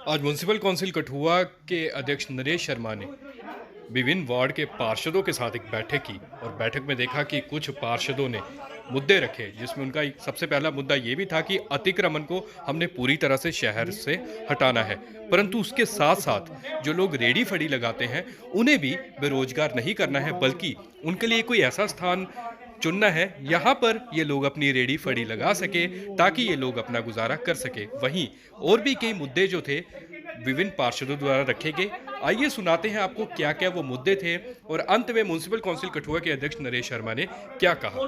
आज municipal council Kathua के अध्यक्ष नरेश शर्मा ने विभिन्न वार्ड के पार्षदों के साथ एक बैठक की और बैठक में देखा कि कुछ पार्षदों ने मुद्दे रखे, जिसमें उनका सबसे पहला मुद्दा ये भी था कि अतिक्रमण को हमने पूरी तरह से शहर से हटाना है, परंतु उसके साथ साथ जो लोग रेडी फड़ी लगाते हैं उन्हें भी बेरोजगार नहीं करना है, बल्कि उनके लिए कोई ऐसा स्थान चुनना है यहाँ पर ये लोग अपनी रेडी फड़ी लगा सके ताकि ये लोग अपना गुजारा कर सके। वहीं और भी कई मुद्दे जो थे विभिन्न पार्षदों द्वारा रखे गए। आइए सुनाते हैं आपको क्या क्या वो मुद्दे थे और अंत में म्युनिसिपल काउंसिल कठुआ के अध्यक्ष नरेश शर्मा ने क्या कहा।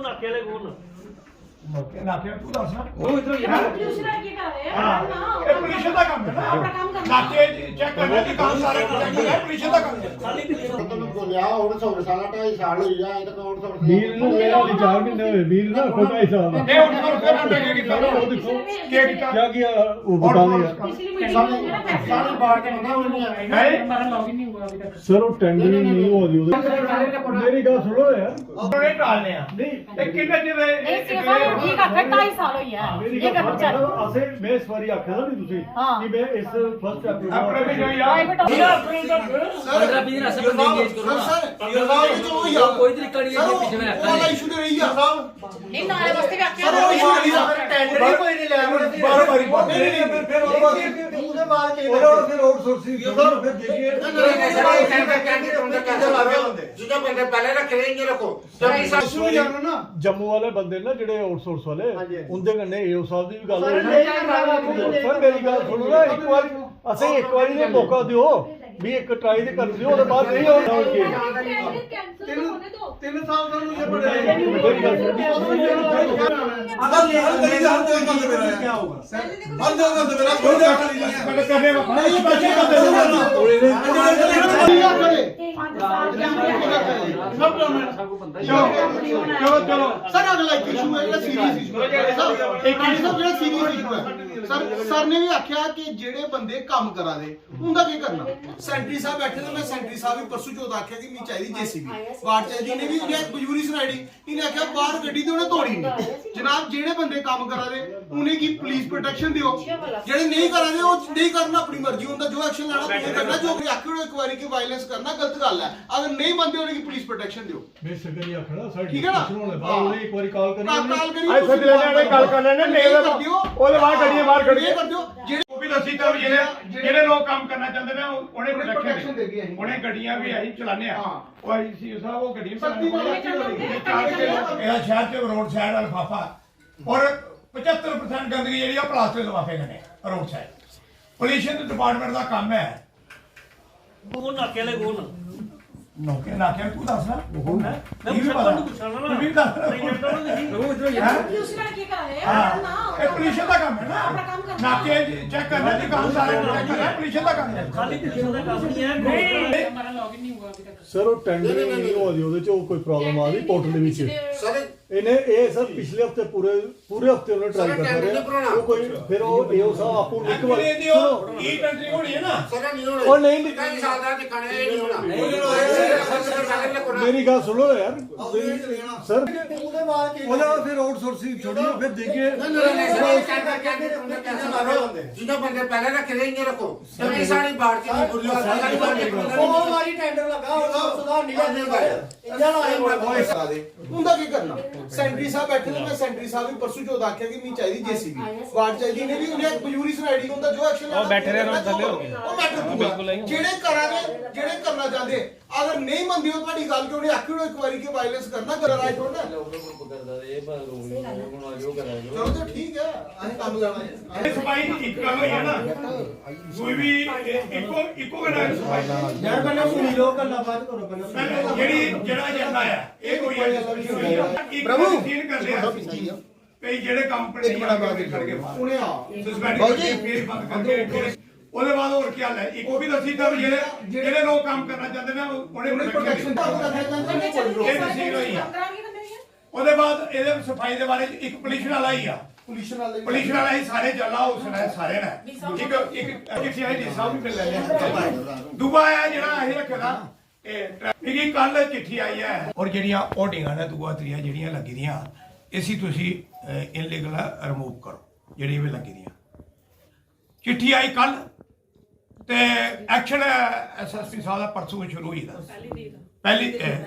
सर वो टेंडरिंग नहीं हो रही मेरी गल सुनो यार ठीक है 2.5 साल हो गया ये कर चल असे मैं इस बारी आखिया ना नहीं तुसी कि मैं इस फर्स्ट पंद्रह बीस दिन ऐसे बंदे एंगेज करो ना कोई तरीका नहीं है पीछे में रखा है इशू रही है नहीं नाले वास्ते भी आखिया टेंडर ही कोई नहीं ले बार बार फिर उसके बाद के फिर आउटसोर्सिंग फिर देखिए जितना बंदे पहले रख लेंगे रखो जम्मू वाले बंदे ना जेडे आउटसोर्स वाले उनदे कन्ने एओ साहब दी भी गल होई सर मेरी गल सुनो ना एक बार असें एक बारी ने मौका दियो भी एक ट्राई दे कर दियो ओदे बाद नहीं होना तीन साल का ये बड़े अगर लेवल करी हम तो बंद मेरा क्या होगा बंद होगा तो मेरा कोई करने नहीं बच्चे चलो सर अगला इशू है ਜਿਹੜਾ ਸੀਰੀਅਸ ਇਸ਼ੂ ਹੈ ਸਰ ਇੱਕ ਇਸ਼ੂ ਜਿਹੜਾ ਸੀਰੀਅਸ ਇਸ਼ੂ ਹੈ ਸਰ ਨੇ ਵੀ ਆਖਿਆ ਕਿ ਜਿਹੜੇ ਬੰਦੇ ਕੰਮ ਕਰਾ ਦੇ ਉਹਦਾ ਕੀ ਕਰਨਾ। ਸੈਂਟਰੀ ਸਾਹਿਬ ਬੈਠੇ ਨੇ, ਮੈਂ ਸੈਂਟਰੀ ਸਾਹਿਬ ਵੀ ਪਰਸੂ ਚੋਦ ਆਖਿਆ ਕਿ ਮੈਨੂੰ ਚਾਹੀਦੀ ਜੀਸੀਬੀ ਬਾਹਰ ਚਾਹੀਦੀ ਨੇ ਵੀ ਉਹਨੇ ਮਜਬੂਰੀ ਸੁਣਾਈ ਇਹਨੇ ਆਖਿਆ ਬਾਹਰ ਗੱਡੀ ਤੇ ਉਹਨੇ ਤੋੜੀ ਨਹੀਂ। ਜਨਾਬ ਜਿਹੜੇ ਬੰਦੇ ਕੰਮ ਕਰਾ ਦੇ ਉਹਨੇ ਕੀ ਪੁਲਿਸ ਪ੍ਰੋਟੈਕਸ਼ਨ ਦਿਓ, ਜਿਹੜੇ ਨਹੀਂ ਕਰਾ ਦੇ ਉਹ ਨਹੀਂ ਕਰਨਾ ਆਪਣੀ ਮਰਜ਼ੀ ਹੁੰਦਾ, ਜੋ ਐਕਸ਼ਨ ਲੈਣਾ ਉਹ ਕਰਨਾ, ਜੋ ਆਖਿਓ ਇੱਕ ਵਾਰੀ ਕਿ ਵਾਇਲੈਂਸ ਕਰਨਾ ਗਲਤ ਗੱਲ ਹੈ, ਅਗਰ ਨਹੀਂ ਮੰਨਦੇ ਉਹਨੇ ਕੀ ਪੁਲਿਸ ਪ੍ਰੋਟੈਕਸ਼ਨ ਦਿਓ। ਮੈਂ ਸਕਰੀ ਆਖਣਾ ਸਾਡੀ ਠੀਕ ਹੈ ਨਾ ਉਹਨੇ ਇੱਕ ਵਾਰੀ ਕਾਲ ਕਰੀ ਆਏ ਸੱਚ ਲੈਣੇ ਨੇ ਗੱਲ ਕਰ ਲੈਣੇ ਨਹੀਂ ਉਹਦੇ ਬਾਹਰ ਗੱਡੀਆਂ ਬਾਹਰ खड़िए ਕਰ ਦਿਓ ਜਿਹੜੇ ਉਹ ਵੀ ਦੱਸੀ ਤਾਂ ਜਿਹੜੇ ਲੋਕ ਕੰਮ ਕਰਨਾ ਚਾਹੁੰਦੇ ਨੇ ਉਹਨੇ ਪ੍ਰੋਟੈਕਸ਼ਨ ਦੇ ਗਏ ਉਹਨੇ ਗੱਡੀਆਂ ਵੀ ਅਸੀਂ ਚਲਾਉਂਦੇ ਆ ਉਹ ਆਈਸੀਯੂ ਸਾਹਿਬ ਉਹ ਗੱਡੀਆਂ ਚਲਾਉਂਦੇ ਇਹਦਾ ਸ਼ਹਿਰ ਚ ਰੋਡ ਸਾਈਡ ਲਫਾਫਾ ਔਰ 75% ਗੰਦਗੀ ਜਿਹੜੀ ਆ ਪਲਾਸਟਿਕ ਲਫਾਫੇ ਨੇ ਰੋਡ ਸਾਈਡ। ਪੋਲਿਊਸ਼ਨ ਡਿਪਾਰਟਮੈਂਟ ਦਾ ਕੰਮ ਹੈ ਉਹ ਨਾਕੇ ਵਾਲੇ ਕੋਲ ਨੌਕੇ ਨਾਕੇ ਤੂੰ ਦੱਸ ਨਾ ਉਹ ਹੈ ਮੈਂ ਪੁੱਛਣਾ ਨਾ ਵੀ ਦੱਸ ਉਹ ਇਧਰ ਯਾਰ दूसरा की कर रहे ਹਾਂ हैं ना ਇਹ ਪੋਲਿਊਸ਼ਨ ਦਾ ਕੰਮ ਹੈ ਨਾ ਨਾਕੇ ਚੈੱਕ ਕਰਨਾ ਦੀ ਕੰਮ ਸਾਰੇ ਪੋਲਿਊਸ਼ਨ ਦਾ ਕੰਮ ਹੈ खाली पीछे का काम नहीं है नहीं हमारा लॉगिन नहीं हुआ अभी तक। ਸਰ ਉਹ ਟੈਂਡਰਿੰਗ ਨਹੀਂ ਹੋ ਰਹੀ ਉਹਦੇ ਚ ਕੋਈ ਪ੍ਰੋਬਲਮ ਆ ਗਈ ਪੋਰਟਲ ਦੇ ਵਿੱਚ सर ਇਹਨੇ ਇਹ ਸਰ ਪਿਛਲੇ ਹਫਤੇ ਪੂਰੇ ਹਫਤੇ ਉਹਨੇ ਟਰਾਈ ਕਰਦਾ ਰਿਹਾ ਉਹ ਕੋਈ ਫਿਰ ਉਹ ਏਓ ਸਾਹਿਬ ਆਪੂ ਇੱਕ ਵਾਰ ਸੁਣੋ ਇਹ ਕੰਟਰੀ ਹੋਣੀ ਹੈ ਨਾ सर नहीं हो ਉਹ ਨਹੀਂ कई साल का दिखाने नहीं होना ਮੇਰੀ ਗੱਲ ਸੁਣੋ ਯਾਰ ਸਰ ਉਹਦੇ ਬਾਅਦ ਕੀ ਉਹਦਾ ਫਿਰ ਆਊਟਸੋਰਸਿੰਗ छोड़िए फिर देखिए जितना बंदे पहले रख लेंगे रखो कई सारी बाढ़ की ਉਹ ਵਾਰੀ ਟੈਂਡਰ ਲੱਗਾ ਉਹਦਾ ਸੁਧਾਰ ਨਹੀਂ ਉਹਦਾ ਕੀ ਕਰਨਾ। ਸੈਂਟਰੀ ਸਾਹਿਬ ਬੈਠੇ ਨੇ, ਮੈਂ ਸੈਂਟਰੀ ਸਾਹਿਬ ਵੀ ਪਰਸੂ ਚੋਦ ਆਖਿਆ ਕਿ ਮੈਨੂੰ ਚਾਹੀਦੀ ਜੀਸੀਬੀ ਬਾਹਰ ਚਾਹੀਦੀ ਨੇ ਵੀ ਉਹਨੇ ਮਜਬੂਰੀ ਸੁਣਾਈ ਹੁੰਦਾ, ਜੋ ਐਕਸ਼ਨ ਲੈਣਾ ਉਹ ਬੈਠੇ ਰਹਿਣਾ ਥੱਲੇ ਹੋ ਗਏ ਉਹ ਬੈਠੇ ਜਿਹੜੇ ਕਰਾਂਗੇ ਜਿਹੜੇ ਕਰਨਾ ਚਾਹਦੇ ਅਗਰ ਨਹੀਂ ਮੰਨਦੇ ਹੋ ਤੁਹਾਡੀ ਗੱਲ ਕਿ ਉਹਨੇ ਆਖਿਓ ਇੱਕ ਵਾਰੀ ਕਿ ਵਾਇਲੈਂਸ ਕਰਨਾ ਕਰ ਰਾਈਟ ਹੁੰਦਾ ਚਲੋ ਤਾਂ ਠੀਕ ਹੈ ਅਸੀਂ ਕੰਮ ਲੈਣਾ ਹੈ। ਸਫਾਈ ਇੱਕ ਗੱਲ ਹੋਈ ਹੈ ਨਾ ਕੋਈ ਵੀ ਇੱਕੋ ਕਰਨਾ ਸਫਾਈ ਯਾਰ ਪਹਿਲਾਂ ਸੁਣੀ ਲੋ ਗੱਲਾਂ ਬਾਤ ਕਰੋ ਪਹਿਲਾਂ ਜਿਹੜਾ ਏਜੰਡਾ ਆ ਇਹ ਕੋਈ ਪ੍ਰਭੂ ਸੀਨ ਕਰਦੇ ਆ ਕਈ ਜਿਹੜੇ ਕੰਪਨੀ ਬੜਾ ਬਾਤ ਖੜ ਕੇ ਉਹਨੇ ਆ ਸਸਪੈਂਡ ਕਰਕੇ ਫਿਰ ਬੰਦ ਕਰਕੇ ਉਹਦੇ ਬਾਅਦ ਹੋਰ ਕੀ ਹਾਲ ਹੈ ਇੱਕ ਉਹ ਵੀ ਦੱਸੀ ਤਾਂ ਵੀ ਜਿਹੜੇ ਲੋਕ ਕੰਮ ਕਰਨਾ ਚਾਹੁੰਦੇ ਨੇ ਉਹਨੇ ਪ੍ਰੋਟੈਕਸ਼ਨ ਇਹ ਤਸਵੀਰ ਹੋਈ ਆ। ਉਹਦੇ ਬਾਅਦ ਇਹਦੇ ਸਫਾਈ ਦੇ ਬਾਰੇ ਇੱਕ ਪੁਲਿਸ ਵਾਲਾ ਹੀ ਆ ਪੁਲਿਸ ਵਾਲਾ ਹੀ ਸਾਰੇ ਜੱਲਾ ਉਸ ਨੇ ਸਾਰੇ ਨੇ ਇੱਕ ਕਿਸੇ ਆਈ ਦੀ ਸਾਹਿਬ ਵੀ ਲੈ ਲਿਆ ਦੂਆ ਆ ਜਿਹੜਾ ਇਹ ਰੱਖਦਾ ਇਹ ਟ੍ਰੈਫਿਕ ਕੱਲ ਚਿੱਠੀ ਆਈ ਹੈ ਔਰ ਜਿਹੜੀਆਂ ਹੋਰਡਿੰਗਾਂ ਨੇ ਦੂਆ ਤਰੀਆਂ ਜਿਹੜੀਆਂ ਲੱਗੀ ਦੀਆਂ ਇਸੀ ਤੁਸੀਂ ਇਨਲੀਗਲ ਰਿਮੂਵ ਕਰੋ ਜਿਹੜੀ ਵੀ ਲੱਗੀ ਦੀਆਂ चिट्ठी आई कल ਤੇ ਐਕਸ਼ਨ ਐਸਐਸਪੀ ਸਾਹਿਬ ਦਾ ਪਰਸੋਂ ਸ਼ੁਰੂ ਹੋਈ ਦਾ ਪਹਿਲੀ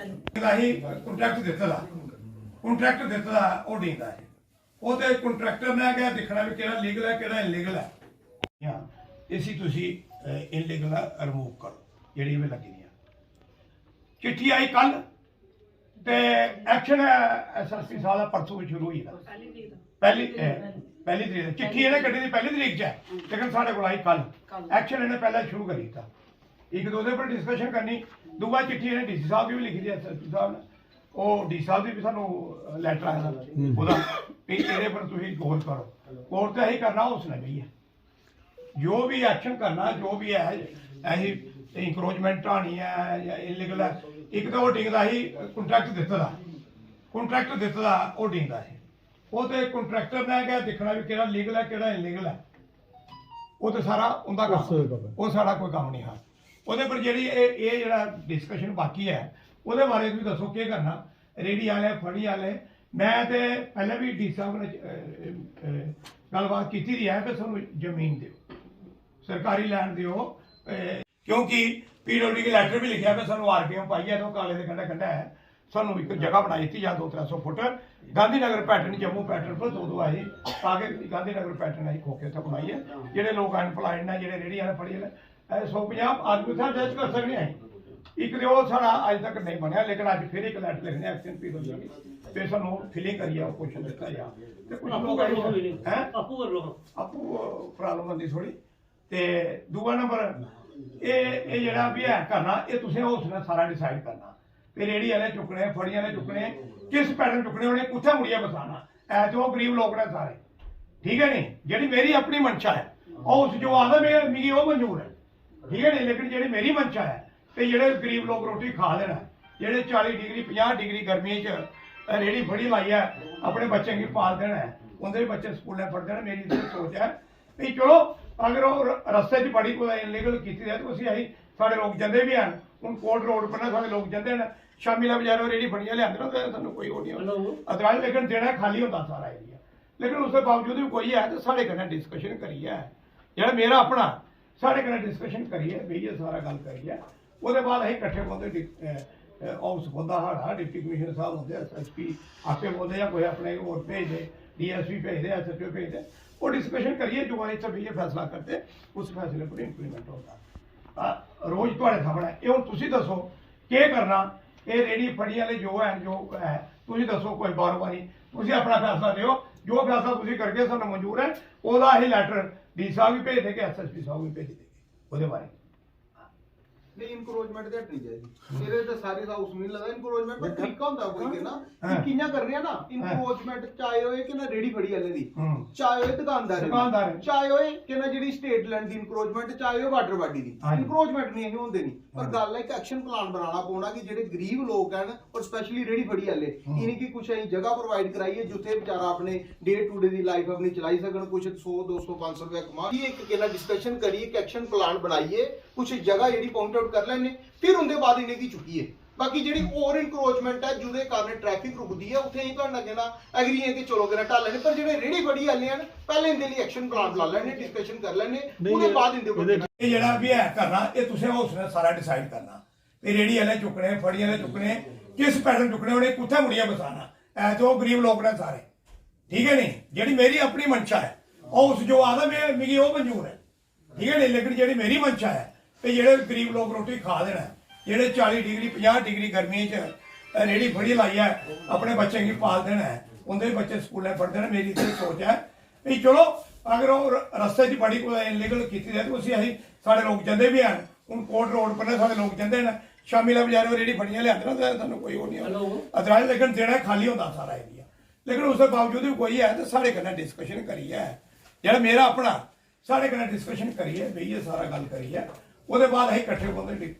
ਦਾ ਹੀ ਕੰਟਰੈਕਟ ਦਿੱਤਾ ਦਾ ਉਹ ਡੀਂਦਾ ਹੈ ਉਹ ਤੇ ਕੰਟਰੈਕਟਰ ਨੇ ਕਿਹਾ ਦੇਖਣਾ ਵੀ ਕਿਹੜਾ ਲੀਗਲ ਹੈ ਕਿਹੜਾ ਇਨਲੀਗਲ ਹੈ ਇਸੀ ਤੁਸੀਂ ਇਨਲੀਗਲ ਰਿਮੂਵ ਕਰੋ ਜਿਹੜੀ ਵੀ ਲੱਗੀ ਦੀਆਂ ਚਿੱਠੀ ਆਈ ਕੱਲ ਤੇ ਐਕਸ਼ਨ ਐਸਐਸਪੀ ਸਾਹਿਬ ਦਾ ਪਰਸੋਂ ਸ਼ੁਰੂ ਹੋਈ ਦਾ ਪਹਿਲੀ ਤਰੀਕ ਚਿੱਠੀ ਇਹਨੇ ਕੱਢੀ ਦੀ ਪਹਿਲੀ ਤਰੀਕ 'ਚ ਹੈ ਲੇਕਿਨ ਸਾਡੇ ਕੋਲ ਆਈ ਕੱਲ ਐਕਸ਼ਨ ਇਹਨੇ ਪਹਿਲਾਂ ਸ਼ੁਰੂ ਕਰੀ ਦਿੱਤਾ ਇੱਕ ਦੋ ਦੇ ਪਰ ਡਿਸਕਸ਼ਨ ਕਰਨੀ ਦੂਆ ਚਿੱਠੀ ਇਹਨੇ ਡੀਸੀ ਸਾਹਿਬ ਦੀ ਵੀ ਲਿਖੀ ਦੀ ਐਸਐਸਪੀ ਸਾਹਿਬ ਨੇ ਉਹ ਡੀ ਸਾਹਿਬ ਦੀ ਵੀ ਸਾਨੂੰ ਲੈਟਰ ਆਇਆ ਉਹਦਾ ਵੀ ਇਹਦੇ ਪਰ ਤੁਸੀਂ ਗੌਰ ਕਰੋ ਗੌਰ ਤਾਂ ਇਹੀ ਕਰਨਾ ਉਸਨੇ ਵੀ ਹੈ ਜੋ ਵੀ ਐਕਸ਼ਨ ਕਰਨਾ ਜੋ ਵੀ ਹੈ ਐਸੀ ਇਨਕਰੋਚਮੈਂਟ ਢਾਣੀ ਹੈ ਜਾਂ ਇਲੀਗਲ ਹੈ ਇੱਕ ਤਾਂ ਉਹ ਡਿੰਗਦਾ ਹੀ ਕੰਟਰੈਕਟ ਦਿੱਤਾ ਦਾ ਉਹ ਡਿੰਗਦਾ ਹੈ ਉਹ ਤੇ ਕੰਟਰੈਕਟਰ ਨੇ ਕਿਹਾ ਦੇਖਣਾ ਵੀ ਕਿਹੜਾ ਲੀਗਲ ਹੈ ਕਿਹੜਾ ਇਨਲੀਗਲ ਹੈ ਉਹ ਤੇ ਸਾਰਾ ਉਹਦਾ ਕੰਮ ਉਹ ਸਾਡਾ ਕੋਈ ਕੰਮ ਨਹੀਂ ਹੈ ਉਹਦੇ ਪਰ ਜਿਹੜੀ ਇਹ ਜਿਹੜਾ ਡਿਸਕਸ਼ਨ ਬਾਕੀ ਹੈ ਉਹਦੇ ਬਾਰੇ ਵੀ ਦੱਸੋ ਕੀ ਕਰਨਾ ਰੇੜੀ ਵਾਲੇ ਫੜੀ ਵਾਲੇ ਮੈਂ ਤੇ ਪਹਿਲਾਂ ਵੀ ਡੀ ਸਾਹਿਬ ਨੇ ਗੱਲਬਾਤ ਕੀਤੀ ਦੀ ਹੈ ਕਿ ਸਾਨੂੰ ਜ਼ਮੀਨ ਦਿਓ ਸਰਕਾਰੀ ਲੈਂਡ ਦਿਓ ਕਿਉਂਕਿ ਪੀਡਬਲਿਊਡੀ ਲੈਟਰ ਵੀ ਲਿਖਿਆ ਕਿ ਸਾਨੂੰ ਆਰਪੀਐਮ ਪਾਈ ਹੈ ਉਹ ਕਾਲੇ ਦੇ ਕੰਡਾ ਹੈ ਸਾਨੂੰ ਇੱਕ ਜਗ੍ਹਾ ਬਣਾਈ ਦਿੱਤੀ ਜਾਂ 200-300 ਫੁੱਟ ਗਾਂਧੀ ਨਗਰ ਪੈਟਰਨ ਜੰਮੂ ਪੈਟਰਨ ਪਰ ਦੋ ਆਏ ਤਾਂ ਕਿ ਗਾਂਧੀ ਨਗਰ ਪੈਟਰਨ ਆਈ ਖੋਕੇ ਉੱਥੇ ਬਣਾਈ ਹੈ ਜਿਹੜੇ ਲੋਕ ਅਨਪਲਾਈਡ ਨੇ ਜਿਹੜੇ ਰੇੜੀ ਵਾਲੇ ਫੜੀ ਨੇ 150 ਆਦਮੀ ਉੱਥੇ ਜੱਜ ਕਰ ਸਕਦੇ ਆ ਇੱਕ ਤੇ ਉਹ ਸਾਡਾ ਅੱਜ ਤੱਕ ਨਹੀਂ ਬਣਿਆ ਲੇਕਿਨ ਅੱਜ ਫਿਰ ਇੱਕ ਲੈਟਰ ਲਿਖਣੇ ਐਕਸ਼ਨ ਪੀਡਬਲਿਊਡੀ ਤੇ ਸਾਨੂੰ ਫਿਲਿੰਗ ਕਰੀ ਆ ਕੁਐਸਚਨ ਦਿੱਤਾ ਜਾ ਤੇ ਕੁਝ ਲੋਕ ਹੈ ਆਪੂ ਪ੍ਰੋਬਲਮ ਹੁੰਦੀ ਥੋੜੀ ਤੇ ਦੂਆ ਨੰਬਰ ਇਹ ਜਿਹੜਾ ਵੀ ਹੈ ਕਰਨਾ ਇਹ ਤੁਸੀਂ ਉਸ ਨਾਲ ਸਾਰਾ ਡਿਸਾਈਡ ਕਰਨਾ ਤੇ ਰੇੜੀ ਵਾਲੇ ਚੁੱਕਣੇ ਫੜੀਆਂ ਵਾਲੇ ਚੁੱਕਣੇ ਕਿਸ ਪੈਟਰਨ ਚੁੱਕਣੇ ਉਹਨੇ ਕਿੱਥੇ ਮੁੜੀਆਂ ਬਸਾਣਾ ਐ ਤੇ ਉਹ ਗਰੀਬ ਲੋਕ ਨੇ ਸਾਰੇ ਠੀਕ ਹੈ ਨਹੀਂ ਜਿਹੜੀ ਮੇਰੀ ਆਪਣੀ ਮਨਸ਼ਾ ਹੈ ਉਹ ਉਸ ਜੋ ਆਦਾ ਮੇਰੀ ਉਹ ਮਨਜ਼ੂਰ ਹੈ ਠੀਕ ਹੈ ਨਹੀਂ ਲੇਕਿਨ ਜਿਹੜੀ ਮੇਰੀ ਮਨਸ਼ਾ ਹੈ ਤੇ ਜਿਹੜੇ ਗਰੀਬ ਲੋਕ ਰੋਟੀ ਖਾ ਲੈਣਾ ਜਿਹੜੇ 40 ਡਿਗਰੀ 50 ਡਿਗਰੀ ਗਰਮੀ 'ਚ ਰੇੜੀ ਫੜੀ ਲਾਈ ਹੈ ਆਪਣੇ ਬੱਚੇ ਕੀ ਪਾਲ ਦੇਣਾ ਹੈ ਉਹਦੇ ਬੱਚੇ ਸਕੂਲੇ ਪੜ੍ਹਦੇ ਨੇ ਮੇਰੀ ਤਾਂ ਸੋਚ ਹੈ ਵੀ ਚਲੋ ਅਗਰ ਉਹ ਰਸਤੇ 'ਚ ਬੜੀ ਕੋਈ ਇਨਲੀਗਲ ਕੀਤੀ ਹੈ ਤਾਂ ਅਸੀਂ ਆਹੀ ਸਾਡੇ ਲੋਕ ਜਾਂਦੇ ਵੀ ਹਨ ਹੁਣ ਕੋਟ ਰੋਡ ਪਰ ਸਾਡੇ ਲੋਕ ਜਾਂਦੇ ਨੇ ਸ਼ਾਮੀ ਲਾ ਬਾਜ਼ਾਰੋਂ ਰੇੜੀ ਫੜੀਆਂ ਲਿਆਂਦੇ ਨੇ ਸਾਨੂੰ ਕੋਈ ਉਹ ਨਹੀਂ ਅਦਰਾਜ ਲੇਕਿਨ ਦੇਣਾ ਖਾਲੀ ਹੁੰਦਾ ਸਾਰਾ ਏਰੀਆ ਲੇਕਿਨ ਉਸ ਦੇ ਬਾਵਜੂਦ ਵੀ ਕੋਈ ਹੈ ਤਾਂ ਸਾਡੇ ਕਨੇ ਡਿਸਕਸ਼ਨ ਕਰੀ ਹੈ ਜਿਹੜਾ ਮੇਰਾ ਆਪਣਾ ਸਾਡੇ ਕਨੇ ਡਿਸਕਸ਼ਨ ਕਰੀ ਹੈ ਵੀ ਇਹ ਸਾਰਾ ਗੱਲ ਕਰੀ ਹੈ ਉਹਦੇ ਬਾਅਦ ਅਸੀਂ ਇਕੱਠੇ ਬੋਲਦੇ ਆਫਿਸ ਬੰਦਾ ਸਾਡਾ ਡਿਪਟੀ ਕਮਿਸ਼ਨਰ ਸਾਹਿਬ ਹੁੰਦੇ ਐਸਐਸਪੀ ਆਪੇ ਬੋਲਦੇ ਜਾਂ ਕੋਈ ਆਪਣੇ ਹੋਰ ਭੇਜਦੇ ਡੀਐਸਪੀ ਭੇਜਦੇ ਐਸਐਚਓ ਭੇਜਦੇ वो डिस्कशन करिए जो हमारे सब ये फैसला करते उस फैसले पर इंप्लीमेंट होता रोज थोड़े सामने ये हम तुसी दसो क्या करना ये रेडी फड़ी वाले जो है तुसी दसो कोई बारोबारी तुसी अपना फैसला दियो जो फैसला तुसी करके सानू मंजूर है ओदा ही लैटर डी साहब भी भेज देंगे एसएसपी साहब भी भेज देंगे ਉਹਦੇ ਬਾਰੇ नहीं इनक्रोचमेंट ते हटनी चाहिए तेरे ते सारे दा उस नहीं लगा इनक्रोचमेंट पर तरीका होंदा कोई के ना कि कियां कर रहे हैं ना इनक्रोचमेंट चाहे होए कि ना रेडी फड़ी वाले दी चाहे होए दुकानदार चाहे होए कि ना जेडी स्टेट लैंड दी इनक्रोचमेंट चाहे होए वाटर बॉडी दी इनक्रोचमेंट नहीं होंदे नहीं पर गल है कि एक्शन प्लान बनाना पौना कि जेडे गरीब लोग हैं और स्पेशली रेडी फड़ी वाले इन्हीं की कुछ ऐसी जगह प्रोवाइड कराइए जिथे बेचारा अपने day to day the life अपनी चलाई सकन कुछ 100 200 500 रुपया कमा एक केला डिस्कशन करिए कि एक्शन प्लान बनाइए कुछ जगह जेडी पॉइंट कर लेने फिर उनके बाद इन्हें की चुकी है बाकी जेडी और इनक्रोचमेंट है जुदे कारण ट्रैफिक रुकदी है उत्थे ही करना कहना एग्री है कि चलो कहना टाल लेने पर जेडे रेडी फड़ी वाले हैं पहले इनके लिए एक्शन प्लान बना लेने डिस्कशन कर लेने उसके बाद इनके ये जेड़ा भी है करना ये तुसे उसने सारा डिसाइड करना ते रेडी वाले चुकने फड़ी वाले चुकने किस पैटर्न चुकने उन्हें कुत्थे मुड़िया बसाना ऐ तो गरीब लोग ने सारे ठीक है नहीं जेडी मेरी अपनी मंशा है और उस जो आदा मेरी वो मंजूर है ठीक है नहीं लेकिन जेडी मेरी मंशा है ਤੇ ਜਿਹੜੇ ਗਰੀਬ ਲੋਕ ਰੋਟੀ ਖਾ ਦੇਣਾ ਜਿਹੜੇ 40 ਡਿਗਰੀ 50 ਡਿਗਰੀ ਗਰਮੀ 'ਚ ਰੇੜੀ ਫੜੀ ਲਾਈ ਹੈ ਆਪਣੇ ਬੱਚੇ ਕੀ ਪਾਲ ਦੇਣਾ ਉਹਦੇ ਬੱਚੇ ਸਕੂਲੇ ਪੜ੍ਹਦੇ ਨੇ ਮੇਰੀ ਤਾਂ ਸੋਚ ਹੈ ਵੀ ਚਲੋ ਅਗਰ ਉਹ ਰਸਤੇ 'ਚ ਬੜੀ ਕੋਈ ਇਨਲੀਗਲ ਕੀਤੀ ਹੈ ਤਾਂ ਅਸੀਂ ਸਾਡੇ ਲੋਕ ਜਾਂਦੇ ਵੀ ਹਨ ਹੁਣ ਕੋਟ ਰੋਡ ਪਰ ਸਾਡੇ ਲੋਕ ਜਾਂਦੇ ਨੇ ਸ਼ਾਮੀ ਲਾ ਬਾਜ਼ਾਰੋਂ ਰੇੜੀ ਫੜੀਆਂ ਲਿਆਂਦੇ ਨੇ ਸਾਨੂੰ ਕੋਈ ਉਹ ਨਹੀਂ ਅਦਰਾਜ ਲੇਕਿਨ ਦੇਣਾ ਖਾਲੀ ਹੁੰਦਾ ਸਾਰਾ ਏਰੀਆ ਲੇਕਿਨ ਉਸ ਦੇ ਬਾਵਜੂਦ ਵੀ ਕੋਈ ਹੈ ਤਾਂ ਸਾਡੇ ਕਨੇ ਡਿਸਕਸ਼ਨ ਕਰੀ ਹੈ ਜਿਹੜਾ ਮੇਰਾ ਆਪਣਾ ਸਾਡੇ ਕਨੇ ਡਿਸਕਸ਼ਨ ਕਰੀ ਹੈ ਵੀ ਇਹ ਸਾਰਾ ਗੱਲ ਕਰੀ ਹੈ ਉਹਦੇ ਬਾਅਦ ਅਸੀਂ ਇਕੱਠੇ ਬੋਲਦੇ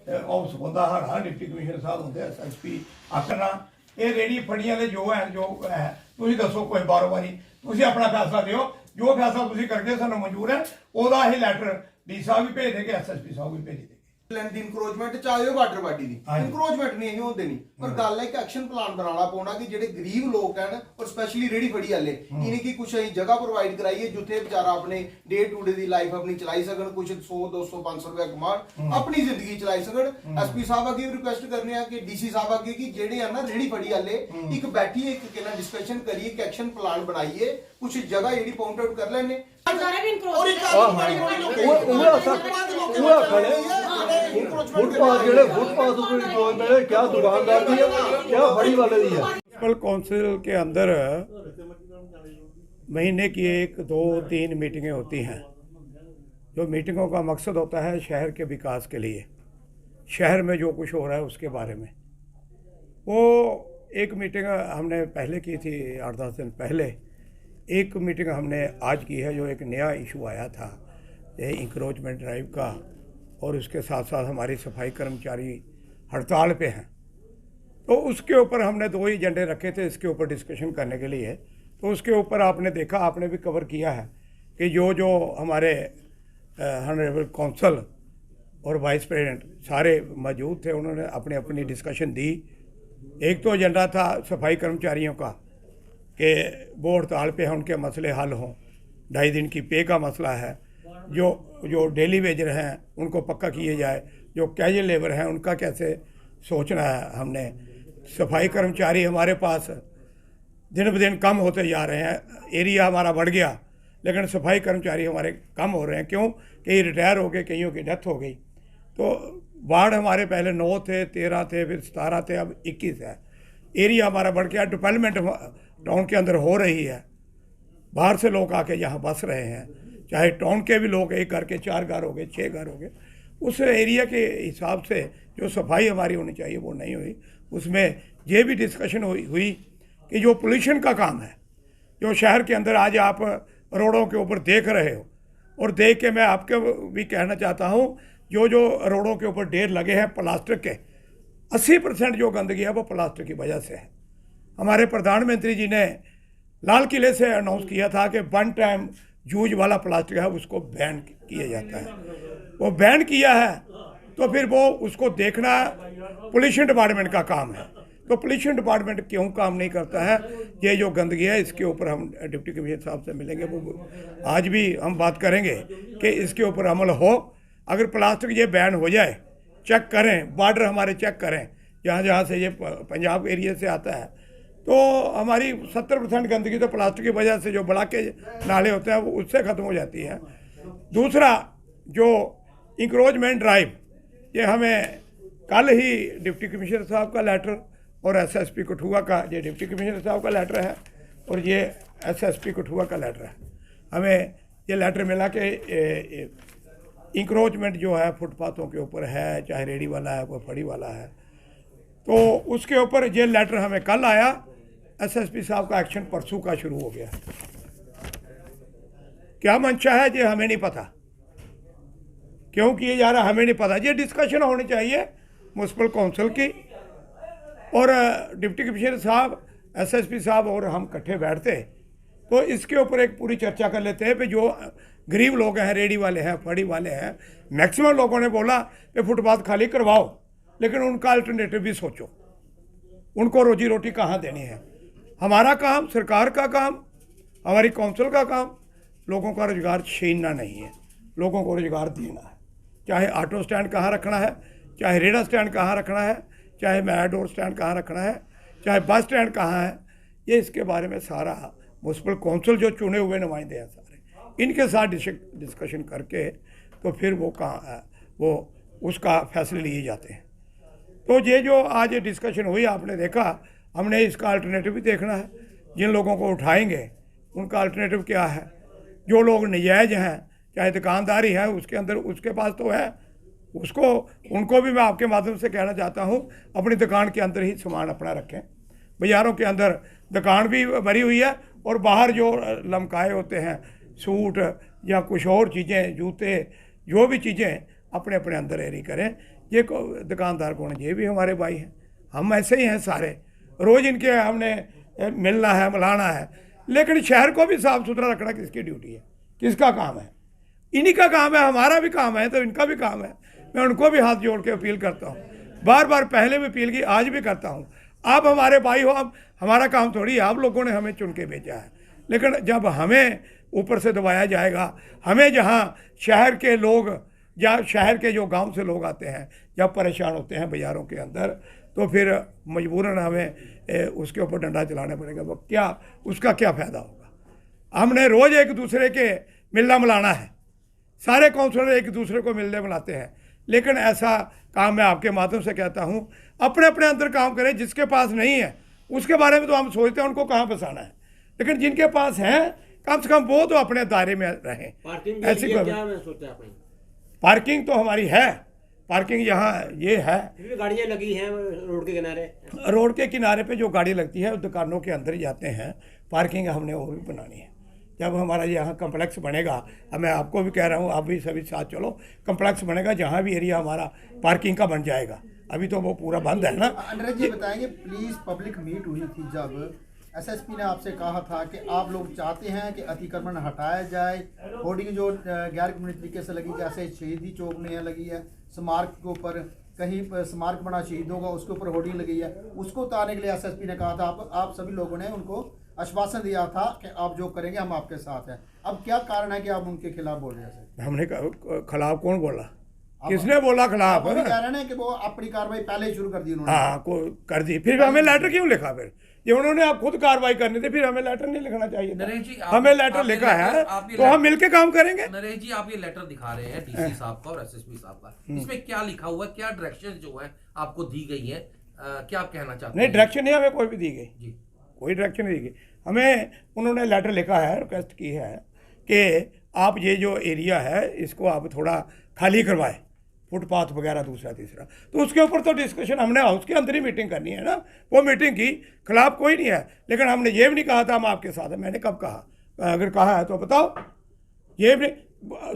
ਆਫਿਸ ਬੰਦਾ ਸਾਡਾ ਡਿਪਟੀ ਕਮਿਸ਼ਨਰ ਸਾਹਿਬ ਹੁੰਦੇ ਐਸਐਸਪੀ ਆਖਣਾ ਇਹ ਰੇੜੀ ਫੜੀਆਂ ਦੇ ਜੋ ਹੈ ਤੁਸੀਂ ਦੱਸੋ ਕੋਈ ਬਾਰੋਬਾਰੀ ਤੁਸੀਂ ਆਪਣਾ ਫੈਸਲਾ ਦਿਓ ਜੋ ਫੈਸਲਾ ਤੁਸੀਂ ਕਰਕੇ ਸਾਨੂੰ ਮਨਜ਼ੂਰ ਹੈ ਉਹਦਾ ਹੀ ਲੈਟਰ ਡੀ ਸਾਹਿਬ ਵੀ ਭੇਜ ਦੇਗੇ ਐਸਐਸਪੀ ਸਾਹਿਬ ਵੀ ਭੇਜ ਦੇਗੇ ਲੈਂਡ ਦੀ ਇਨਕਰੋਚਮੈਂਟ ਚਾਹੇ ਉਹ ਵਾਟਰ ਬਾਡੀ ਦੀ ਹਾਂਜੀ। ਇਨਕਰੋਚਮੈਂਟ ਨਹੀਂ ਇਹ ਹੁੰਦੇ ਨਹੀਂ ਪਰ ਗੱਲ ਹੈ ਕਿ ਐਕਸ਼ਨ ਪਲਾਨ ਬਣਾਉਣਾ ਪਊਣਾ ਕਿ ਜਿਹੜੇ ਗਰੀਬ ਲੋਕ ਹਨ ਔਰ ਸਪੈਸ਼ਲੀ ਰੇੜੀ ਫੜੀ ਵਾਲੇ ਇਹਨੇ ਕੀ ਕੁਛ ਅਸੀਂ ਜਗ੍ਹਾ ਪ੍ਰੋਵਾਈਡ ਕਰਾਈਏ ਜਿੱਥੇ ਵਿਚਾਰਾ ਆਪਣੇ day to day the life ਆਪਣੀ ਚਲਾਈ ਸਕਣ ਕੁਛ 100 200 500 ਰੁਪਏ ਕਮਾਣ ਆਪਣੀ ਜ਼ਿੰਦਗੀ ਚਲਾਈ ਸਕਣ ਐਸਪੀ ਸਾਹਿਬ ਅੱਗੇ ਰਿਕੁਐਸਟ ਕਰਨੇ ਆ ਕਿ ਡੀਸੀ ਸਾਹਿਬ ਅੱਗੇ ਕਿ ਜਿਹੜੇ ਆ ਨਾ ਰੇੜੀ ਫੜੀ ਵਾਲੇ ਇੱਕ ਬੈਠੀਏ ਇੱਕ ਕਿੰਨਾ ਡਿਸਕਸ਼ਨ ਕਰੀਏ ਕਿ ਐਕਸ਼ਨ ਪਲਾਨ ਬਣਾਈਏ ਕੁਛ ਜਗ੍ਹਾ ਜਿਹੜੀ ਪਾਇੰਟ ਆਊਟ ਕਰ ਲੈਣੇ ਸਾਰੇ ਵੀ ਔਰ ਇੱਕ फुटपाथ ਜਿਹੜੇ फुटपाथ ਉੱਪਰ ਇੰਪਲੋਇਮੈਂਟ क्या दुकानदार की है क्या फड़ी वाले दी है। म्यूनसिपल काउंसिल के अंदर महीने की 1 2 3 मीटिंगें होती हैं। जो मीटिंगों का मकसद होता है शहर के विकास के लिए, शहर में जो कुछ हो रहा है उसके बारे में। वो एक मीटिंग हमने पहले की थी 8-10 दिन पहले, एक मीटिंग हमने आज की है जो एक नया इशू आया था ये इंक्रोचमेंट ड्राइव का, और उसके साथ साथ हमारी सफाई कर्मचारी हड़ताल पे हैं। तो उसके ऊपर हमने 2 ही एजेंडे रखे थे इसके ऊपर डिस्कशन करने के लिए। तो उसके ऊपर आपने देखा, आपने भी कवर किया है कि जो हमारे ऑनरेबल कौंसल और वाइस प्रेसिडेंट सारे मौजूद थे, उन्होंने अपनी अपनी डिस्कशन दी। एक तो एजेंडा था सफाई कर्मचारियों का कि वो हड़ताल पे हैं उनके मसले हल हों, 2.5 दिन की पे का मसला है, जो डेली वेजर हैं उनको पक्का किए जाए, जो कैजुअल लेबर हैं उनका कैसे सोचना है। हमने सफाई कर्मचारी हमारे पास दिन ब दिन कम होते जा रहे हैं, एरिया हमारा बढ़ गया लेकिन सफाई कर्मचारी हमारे कम हो रहे हैं। क्यों? कई रिटायर हो गए, कईयों की डेथ हो गई। तो वार्ड हमारे पहले 9 थे, 13 थे, फिर 17 थे, अब 21 है। एरिया हमारा बढ़ गया, डेवलपमेंट टाउन के अंदर हो रही है, बाहर से लोग आके यहाँ बस रहे हैं, चाहे टाउन के भी लोग 1 घर के 4 घर हो गए, 6 घर हो गए। उस एरिया के हिसाब से जो सफाई हमारी होनी चाहिए वो नहीं हुई। उसमें ये भी डिस्कशन हुई कि जो पोल्यूशन का काम है, जो शहर के अंदर आज आप रोडों के ऊपर देख रहे हो, और देख के मैं आपको भी कहना चाहता हूँ जो रोडों के ऊपर ढेर लगे हैं प्लास्टिक के, 80% जो गंदगी है वो प्लास्टिक की वजह से है। हमारे प्रधानमंत्री जी ने लाल किले से अनाउंस किया था कि 1 टाइम यूज वाला प्लास्टिक है उसको बैन किया जाता है। वो बैन किया है तो फिर वो उसको देखना पोल्यूशन डिपार्टमेंट का काम है। तो पोल्यूशन डिपार्टमेंट क्यों काम नहीं करता है? ये जो गंदगी है इसके ऊपर हम डिप्टी कमिश्नर साहब से मिलेंगे, वो आज भी हम बात करेंगे कि इसके ऊपर अमल हो। अगर प्लास्टिक ये बैन हो जाए, चेक करें, बॉर्डर हमारे चेक करें, जहाँ से ये पंजाब एरिया से आता है, तो हमारी 70% गंदगी तो प्लास्टिक की वजह से जो बड़ा के नाले होते हैं वो उससे ख़त्म हो जाती है। दूसरा जो इंक्रोचमेंट ड्राइव, ये हमें कल ही डिप्टी कमिश्नर साहब का लेटर और एसएसपी कठुआ का, ये डिप्टी कमिश्नर साहब का लेटर है और ये एसएसपी कठुआ का लेटर है। हमें ये लेटर मिला कि इंक्रोचमेंट जो है फुटपाथों के ऊपर है, चाहे रेडी वाला है कोई फड़ी वाला है, तो उसके ऊपर ये लेटर हमें कल आया। एसएसपी साहब का एक्शन परसों का शुरू हो गया। क्या मंशा है ये हमें नहीं पता, क्यों किए जा रहा हमें नहीं पता। ये डिस्कशन होनी चाहिए म्यूनसिपल काउंसिल की, और डिप्टी कमिश्नर साहब, एसएसपी साहब और हम इकट्ठे बैठते तो इसके ऊपर एक पूरी चर्चा कर लेते हैं। कि जो गरीब लोग हैं, रेडी वाले हैं, फड़ी वाले हैं, मैक्सिमम लोगों ने बोला कि फुटपाथ खाली करवाओ, लेकिन उनका अल्टरनेटिव भी सोचो, उनको रोजी रोटी कहाँ देनी है। हमारा काम, सरकार का काम, हमारी काउंसिल का काम लोगों का रोजगार छीनना नहीं है, लोगों को रोजगार देना है। चाहे ऑटो स्टैंड कहाँ रखना है, चाहे रेड़ा स्टैंड कहाँ रखना है, चाहे मैराडोर स्टैंड कहाँ रखना है, चाहे बस स्टैंड कहाँ है, ये इसके बारे में सारा म्यूनसिपल काउंसिल जो चुने हुए नुमाइंदे हैं सारे, इनके साथ डिस्कशन करके तो फिर वो कहाँ वो उसका फैसले लिए जाते हैं। तो ये जो आज डिस्कशन हुई आपने देखा, हमने इसका अल्टरनेटिव भी देखना है। जिन लोगों को उठाएंगे उनका अल्टरनेटिव क्या है। जो लोग नजायज़ हैं, चाहे दुकानदारी है उसके अंदर, उसके पास तो है, उसको उनको भी मैं आपके माध्यम से कहना चाहता हूँ अपनी दुकान के अंदर ही सामान अपना रखें। बाज़ारों के अंदर दुकान भी भरी हुई है और बाहर जो लमकाए होते हैं, सूट या कुछ और चीज़ें, जूते, जो भी चीज़ें अपने अपने अंदर एरी करें। ये दुकानदार कौन है? ये भी हमारे भाई हैं, हम ऐसे ही हैं सारे, रोज़ इनके हमने मिलना है, मिलाना है। लेकिन शहर को भी साफ़ सुथरा रखना किसकी ड्यूटी है, किसका काम है? इन्हीं का काम है, हमारा भी काम है, तो इनका भी काम है। मैं उनको भी हाथ जोड़ के अपील करता हूँ, बार बार पहले भी अपील की, आज भी करता हूँ। आप हमारे भाई हो, आप हमारा काम थोड़ी है, आप लोगों ने हमें चुन के भेजा है। लेकिन जब हमें ऊपर से दबाया जाएगा, हमें जहाँ शहर के लोग या शहर के जो गांव से लोग आते हैं जब परेशान होते हैं बाज़ारों के अंदर, तो फिर मजबूरन हमें उसके ऊपर डंडा चलाना पड़ेगा। वो क्या, उसका क्या फ़ायदा होगा। हमने रोज़ एक दूसरे के मिलना मिलाना है, सारे काउंसलर एक दूसरे को मिलने मिलाते हैं, लेकिन ऐसा काम मैं आपके माध्यम से कहता हूँ, अपने अपने अंदर काम करें। जिसके पास नहीं है उसके बारे में तो हम सोचते हैं उनको कहाँ फंसाना है, लेकिन जिनके पास हैं कम से कम वो तो अपने दायरे में रहें। पार्किंग ऐसी क्या कोई मैं सोचा आपने? पार्किंग तो हमारी है, पार्किंग यहाँ ये है, गाड़ियाँ लगी हैं रोड के किनारे। रोड के किनारे पे जो गाड़ी लगती है दुकानों के अंदर जाते हैं, पार्किंग हमने और भी बनानी है। जब हमारा यहाँ कम्प्लेक्स बनेगा, अब मैं आपको भी कह रहा हूँ, आप भी सभी साथ चलो, कम्प्लेक्स बनेगा जहाँ भी एरिया हमारा पार्किंग का बन जाएगा। अभी तो वो पूरा बंद है ना। अनुराग जी बताएंगे प्लीज, पब्लिक मीट हुई थी जब एसएसपी ने आपसे कहा था कि आप लोग चाहते हैं कि अतिक्रमण हटाया जाए, होर्डिंग जो गैर कानूनी तरीके से लगी, जैसे शहीदी चौक में लगी है, स्मारक के ऊपर कहीं पर स्मारक बना शहीदों का, उसके ऊपर होर्डिंग लगी है, उसको उतारने के लिए एसएसपी ने कहा था। आप सभी लोगों ने उनको आश्वासन दिया था कि आप जो करेंगे हम आपके साथ हैं। अब क्या कारण है कि आप उनके खिलाफ बोल रहे हैं? हमने खिलाफ कौन बोला, किसने बोला खिलाफ? कह रहे हैं कि वो अपनी कार्रवाई पहले ही शुरू कर दी उन्होंने। हाँ, को कर दी, फिर हमें लेटर क्यों लिखा? फिर ये उन्होंने आप खुद कार्रवाई करनी थी, फिर हमें लेटर नहीं लिखना चाहिए था। हमें लेटर लिखा है तो हम मिलके काम करेंगे। नरेश जी, आप ये लेटर दिखा रहे हैं डीसी साहब का और एसएसपी साहब का, इसमें क्या लिखा हुआ है, क्या डायरेक्शन जो है आपको दी गई है, क्या आप कहना चाहते हैं? नहीं, डायरेक्शन नहीं हमें कोई भी दी गई जी, कोई डायरेक्शन नहीं दी गई। हमें उन्होंने लेटर लिखा है, रिक्वेस्ट की है कि आप ये जो एरिया है इसको आप थोड़ा खाली करवाएं, फुटपाथ वगैरह दूसरा तीसरा। तो उसके ऊपर तो डिस्कशन हमने हाउस के अंदर ही मीटिंग करनी है ना, वो मीटिंग की, खिलाफ कोई नहीं है। लेकिन हमने ये भी नहीं कहा था हम आपके साथ हैं। मैंने कब कहा? अगर कहा है तो बताओ। ये भी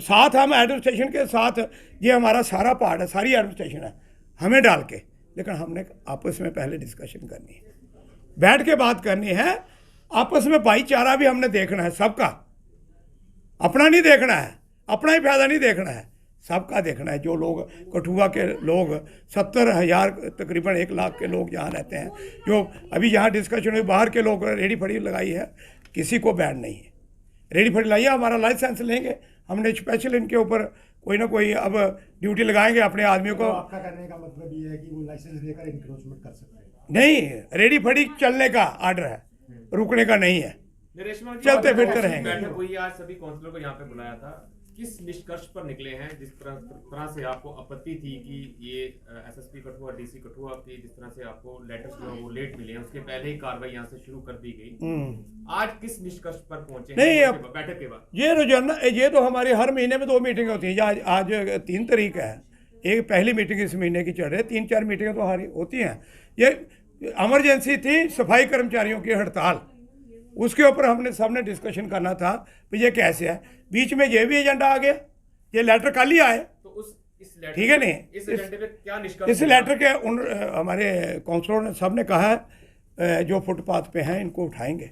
साथ हम एडमिनिस्ट्रेशन के साथ, ये हमारा सारा पार्ट है, सारी एडमिनिस्ट्रेशन है हमें डाल के, लेकिन हमने आपस में पहले डिस्कशन करनी है, बैठ के बात करनी है। आपस में भाईचारा भी हमने देखना है, सबका, अपना नहीं देखना है, अपना ही फायदा नहीं देखना है, सबका देखना है। जो लोग कठुआ के लोग 70,000 तकरीबन 1 लाख के लोग यहाँ रहते हैं, जो अभी यहाँ डिस्कशन हुई, बाहर के लोग रेडी फड़ी लगाई है, किसी को बैन नहीं है। रेडी फड़ी लाइए, हमारा लाइसेंस लेंगे, हमने स्पेशल इनके ऊपर कोई ना कोई अब ड्यूटी लगाएंगे अपने आदमियों को। आपका करने का मतलब ये है कि वो लाइसेंस लेकर इंक्रोचमेंट कर सकते हैं? नहीं, रेडी फड़ी चलने का आर्डर है, रुकने का नहीं है, चलते फिरते रहेंगे। बैठक हुई आज, सभी काउंसलर को यहाँ पे बुलाया था, किस निष्कर्ष पर निकले हैं? जिस तरह से आपको आपत्ति थी कि ये एसएसपी कठुआ, डीसी कठुआ की जिस तरह से आपको लेटर्स जो है वो लेट मिले हैं, उसके पहले ही कार्रवाई यहाँ से शुरू कर दी गई, आज किस निष्कर्ष पर पहुंचे नहीं, हैं अब बैठक के बाद? ये रोजाना, ये तो हमारी हर महीने में 2 मीटिंग होती हैं। आज 3 तारीख है, एक पहली मीटिंग इस महीने की चल रही है, 3-4 मीटिंगें तो हमारी होती हैं। ये इमरजेंसी थी, सफाई कर्मचारियों की हड़ताल, उसके ऊपर हमने सबने डिस्कशन करना था कि ये कैसे है। बीच में ये भी एजेंडा आ गया, ये लेटर कल ही आए, तो इस लेटर, ठीक है नहीं, इस एजेंडे पे क्या निष्कर्ष? इस लेटर के हमारे काउंसलरों ने सब ने कहा है जो फुटपाथ पे हैं इनको उठाएंगे,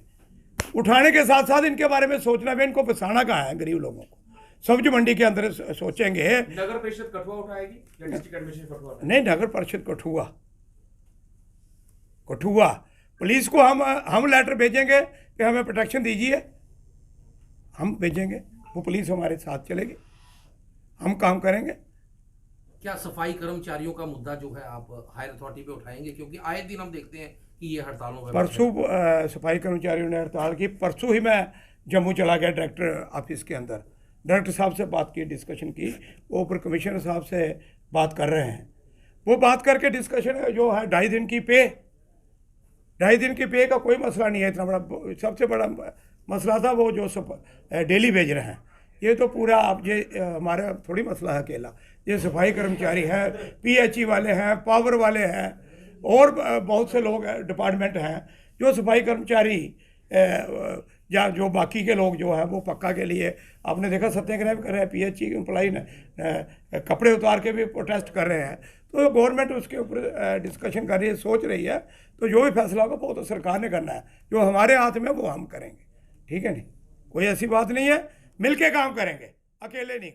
उठाने के साथ साथ इनके बारे में सोचना भी, इनको बसाना कहाँ है गरीब लोगों को। सब्जी मंडी के अंदर सोचेंगे। नगर परिषद कठुआ उठाएगी या डिस्ट्रिक्ट एडमिनिस्ट्रेशन कठुआ? नहीं, नगर परिषद कठुआ पुलिस को हम लेटर भेजेंगे कि हमें प्रोटेक्शन दीजिए, हम भेजेंगे, वो पुलिस हमारे साथ चलेगी, हम काम करेंगे। क्या सफाई कर्मचारियों का मुद्दा जो है आप हायर अथॉरिटी पे उठाएंगे? क्योंकि आए दिन हम देखते हैं कि ये हड़तालों में, परसों सफाई कर्मचारियों ने हड़ताल की, परसों ही मैं जम्मू चला गया डायरेक्टर ऑफिस के अंदर, डायरेक्टर साहब से बात की, डिस्कशन की, वो ऊपर कमिश्नर साहब से बात कर रहे हैं। वो बात करके डिस्कशन जो है 2.5 दिन की पे, 2.5 दिन की पे का कोई मसला नहीं है इतना बड़ा। सबसे बड़ा मसला था वो जो सब डेली भेज रहे हैं, ये तो पूरा आप ये हमारा थोड़ी मसला है अकेला। ये सफाई कर्मचारी हैं, पीएचई वाले हैं, पावर वाले हैं, और बहुत से लोग डिपार्टमेंट हैं जो सफाई कर्मचारी या जो बाकी के लोग जो हैं वो पक्का के लिए, आपने देखा सत्याग्रह कर रहे हैं, पीएचई एम्प्लॉई ने कपड़े उतार के भी प्रोटेस्ट कर रहे हैं। तो गवर्नमेंट उसके ऊपर डिस्कशन कर रही है, सोच रही है, तो जो भी फैसला होगा वो तो सरकार ने करना है, जो हमारे हाथ में वो हम करेंगे, ठीक है नहीं, कोई ऐसी बात नहीं है, मिल के काम करेंगे, अकेले नहीं।